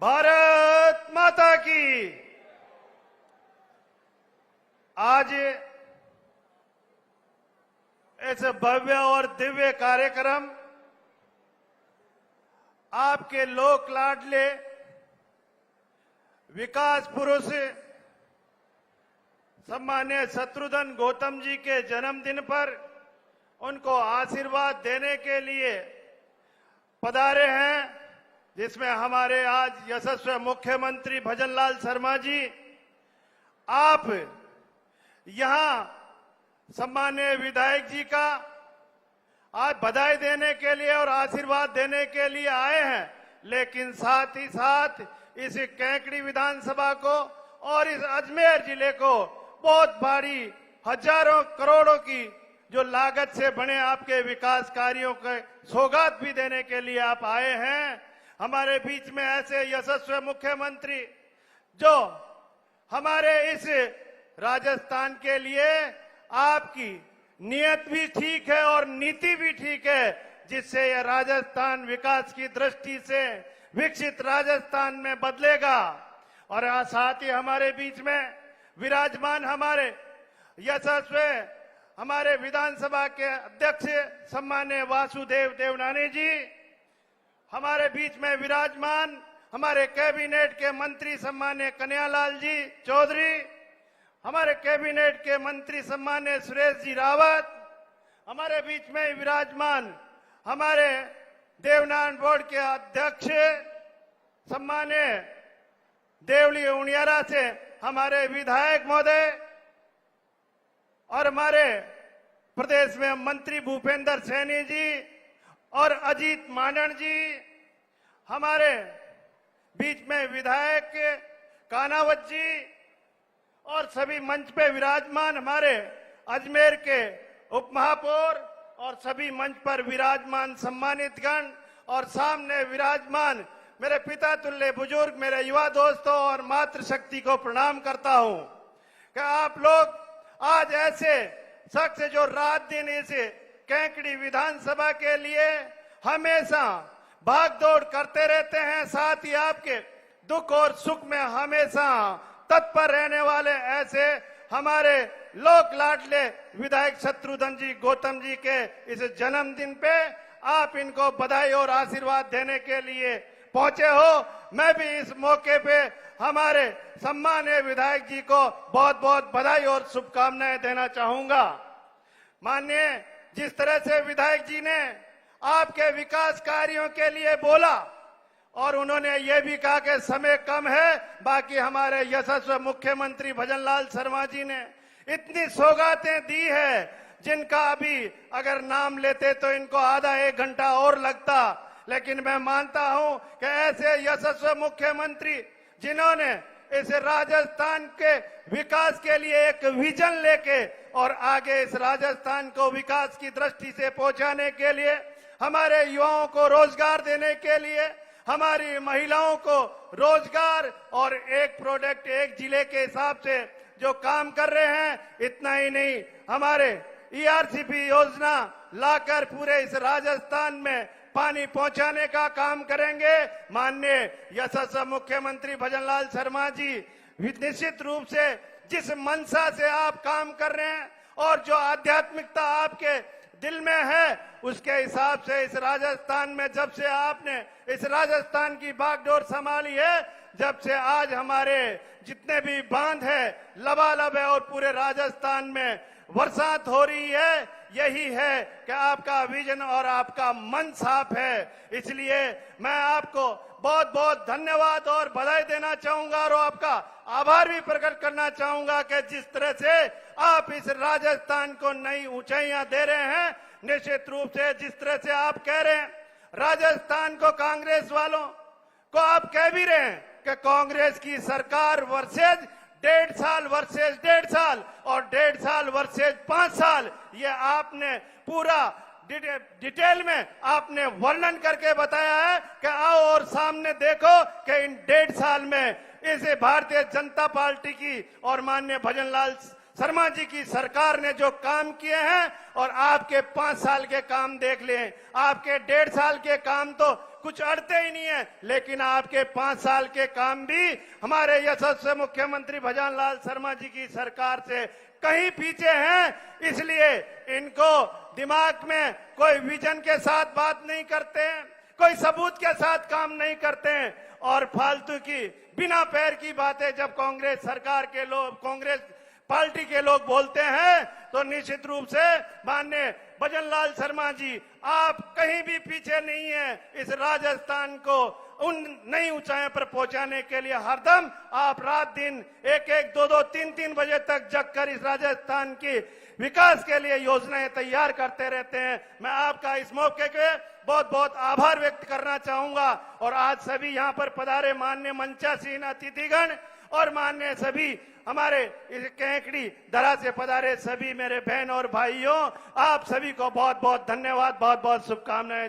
भारत माता की। आज ऐसे भव्य और दिव्य कार्यक्रम आपके लोक लाडले विकास पुरुष सम्मान्य शत्रुघ्न गौतम जी के जन्मदिन पर उनको आशीर्वाद देने के लिए पधारे हैं, जिसमें हमारे आज यशस्वी मुख्यमंत्री भजनलाल शर्मा जी, आप यहां सम्मान्य विधायक जी का आज बधाई देने के लिए और आशीर्वाद देने के लिए आए हैं, लेकिन साथ ही साथ इस कैकड़ी विधानसभा को और इस अजमेर जिले को बहुत भारी हजारों करोड़ों की जो लागत से बने आपके विकास कार्यों के सौगात भी देने के लिए आप आए हैं। हमारे बीच में ऐसे यशस्वी मुख्यमंत्री जो हमारे इस राजस्थान के लिए आपकी नियत भी ठीक है और नीति भी ठीक है, जिससे यह राजस्थान विकास की दृष्टि से विकसित राजस्थान में बदलेगा। और साथ ही हमारे बीच में विराजमान हमारे यशस्वी हमारे विधानसभा के अध्यक्ष सम्मान्य वासुदेव देवनानी जी, हमारे बीच में विराजमान हमारे कैबिनेट के मंत्री सम्मान्य कन्हैयालाल जी चौधरी, हमारे कैबिनेट के मंत्री सम्मान्य सुरेश जी रावत, हमारे बीच में विराजमान हमारे देवनान बोर्ड के अध्यक्ष सम्मान्य देवली उनियारा से हमारे विधायक महोदय और हमारे प्रदेश में मंत्री भूपेंद्र सैनी जी और अजीत मांडन जी, हमारे बीच में विधायक कानावत जी और सभी मंच पे विराजमान हमारे अजमेर के उप महापौर और सभी मंच पर विराजमान सम्मानित गण और सामने विराजमान मेरे पिता तुल्य बुजुर्ग, मेरे युवा दोस्तों और मातृशक्ति को प्रणाम करता हूं कि आप लोग आज ऐसे शख्स जो रात दिन इस कैकड़ी विधानसभा के लिए हमेशा भागदौड़ करते रहते हैं, साथ ही आपके दुख और सुख में हमेशा तत्पर रहने वाले ऐसे हमारे लोक लाडले विधायक शत्रुघ्न जी गौतम जी के इस जन्मदिन पे आप इनको बधाई और आशीर्वाद देने के लिए पहुंचे हो। मैं भी इस मौके पे हमारे सम्मानीय विधायक जी को बहुत बहुत बधाई और शुभकामनाएं देना चाहूंगा। माननीय जिस तरह से विधायक जी ने आपके विकास कार्यों के लिए बोला और उन्होंने ये भी कहा कि समय कम है, बाकी हमारे यशस्वी मुख्यमंत्री भजनलाल शर्मा जी ने इतनी सौगातें दी है जिनका अभी अगर नाम लेते तो इनको आधा एक घंटा और लगता, लेकिन मैं मानता हूं कि ऐसे यशस्वी मुख्यमंत्री जिन्होंने इस राजस्थान के विकास के लिए एक विजन लेके और आगे इस राजस्थान को विकास की दृष्टि से पहुंचाने के लिए, हमारे युवाओं को रोजगार देने के लिए, हमारी महिलाओं को रोजगार और एक प्रोडक्ट एक जिले के हिसाब से जो काम कर रहे हैं, इतना ही नहीं हमारे ईआरसीपी योजना लाकर पूरे इस राजस्थान में पानी पहुंचाने का काम करेंगे। माननीय यशस्वी मुख्यमंत्री भजनलाल शर्मा जी निश्चित रूप से जिस मंशा से आप काम कर रहे हैं और जो आध्यात्मिकता आपके दिल में है, उसके हिसाब से इस राजस्थान में जब से आपने इस राजस्थान की बागडोर संभाली है, जब से आज हमारे जितने भी बांध है लबालब है और पूरे राजस्थान में बरसात हो रही है, यही है कि आपका विजन और आपका मन साफ है। इसलिए मैं आपको बहुत बहुत धन्यवाद और बधाई देना चाहूंगा और आपका आभार भी प्रकट करना चाहूंगा कि जिस तरह से आप इस राजस्थान को नई ऊंचाइयां दे रहे हैं, निश्चित रूप से जिस तरह से आप कह रहे हैं राजस्थान को, कांग्रेस वालों को आप कह भी रहे हैं कि कांग्रेस की सरकार वर्सेज 1.5 साल वर्सेज 1.5 साल और 1.5 साल वर्सेज 5 साल, ये आपने पूरा डिटेल में आपने वर्णन करके बताया है कि आओ और सामने देखो कि इन 1.5 साल में इस भारतीय जनता पार्टी की और माननीय भजनलाल शर्मा जी की सरकार ने जो काम किए हैं और आपके 5 साल के काम देख लें। आपके 1.5 साल के काम तो कुछ अड़ते ही नहीं है। लेकिन आपके 5 साल के काम भी हमारे यशस्वी मुख्यमंत्री भजन लाल शर्मा जी की सरकार से कहीं पीछे हैं। इसलिए इनको दिमाग में कोई विजन के साथ बात नहीं करते हैं, कोई सबूत के साथ काम नहीं करते हैं और फालतू की बिना पैर की बातें जब कांग्रेस सरकार के लोग, कांग्रेस पार्टी के लोग बोलते हैं तो निश्चित रूप से माननीय भजन लाल शर्मा जी आप कहीं भी पीछे नहीं है। इस राजस्थान को उन नई ऊंचाइयों पर पहुंचाने के लिए हरदम आप रात दिन 1-1, 2-2, 3-3 बजे तक जगकर इस राजस्थान की विकास के लिए योजनाएं तैयार करते रहते हैं। मैं आपका इस मौके के बहुत बहुत आभार व्यक्त करना चाहूंगा। और आज सभी यहाँ पर पधारे माननीय मंचासीन अतिथिगण और माननीय सभी हमारे इस केकड़ी दरा से पधारे सभी मेरे बहन और भाइयों, आप सभी को बहुत बहुत धन्यवाद, बहुत बहुत शुभकामनाएं।